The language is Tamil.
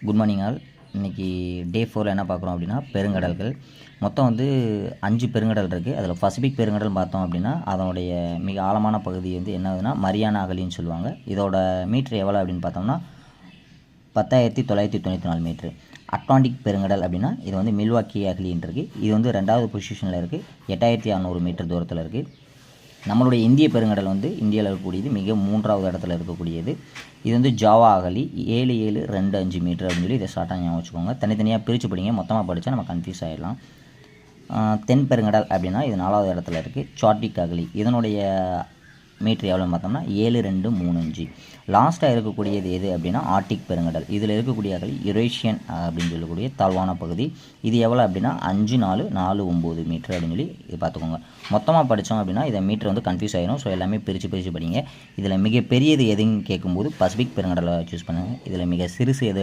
Good morning all. இன்றைக்கி டே 4 என்ன பார்க்குறோம் அப்படின்னா பெருங்கடல்கள். மொத்தம் வந்து 5 பெருங்கடல் இருக்குது. அதில் பசிபிக் பெருங்கடல் பார்த்தோம் அப்படின்னா அதனுடைய மிக ஆழமான பகுதி வந்து என்ன ஆகுதுன்னா மரியானா அகழின்னு சொல்லுவாங்க. இதோட மீட்ரு எவ்வளோ அப்படின்னு பார்த்தோம்னா 10,994 மீட்ரு. அட்லாண்டிக் பெருங்கடல் அப்படின்னா இது வந்து மில்வாக்கி அகழின்னு இருக்குது. இது வந்து 2வது பொசிஷனில் இருக்குது, 8,600 மீட்டர் தூரத்தில் இருக்குது. நம்மளுடைய இந்திய பெருங்கடல் வந்து இந்தியாவில் இருக்கக்கூடியது மிக 3வது இடத்துல இருக்கக்கூடியது. இது வந்து ஜாவா அகழி 7725 மீட்டர் அப்படின்னு சொல்லி இதை ஷார்ட்டாக ஞாபகம் வச்சுக்கோங்க. தனித்தனியாக பிரித்து படிங்க, மொத்தமாக படித்தா நம்ம கன்ஃபியூஸ் ஆகிடலாம். தென் பெருங்கடல் அப்படின்னா இது 4வது இடத்துல இருக்குது. சார்டிக் அகழி இதனுடைய மீட்ரு எவ்வளோன்னு பார்த்தோம்னா 7235. லாஸ்ட்டாக இருக்கக்கூடியது எது அப்படின்னா ஆர்டிக் பெருங்கடல். இதில் இருக்கக்கூடிய அகழி யுரேஷியன் அப்படின்னு சொல்லக்கூடிய தாழ்வான பகுதி. இது எவ்வளோ அப்படின்னா 5449 மீட்ரு அப்படின்னு சொல்லி இது பார்த்துக்கோங்க. மொத்தமாக படித்தோம் அப்படின்னா இதை மீட்ரு வந்து கன்ஃபியூஸ் ஆகிடும். ஸோ எல்லாமே பிரித்து படிங்க. இதில் மிகப்பெரியது எதுன்னு கேட்கும்போது பசிபிக் பெருங்கடலை சூஸ் பண்ணுங்கள். இதில் மிக சிறுசு எது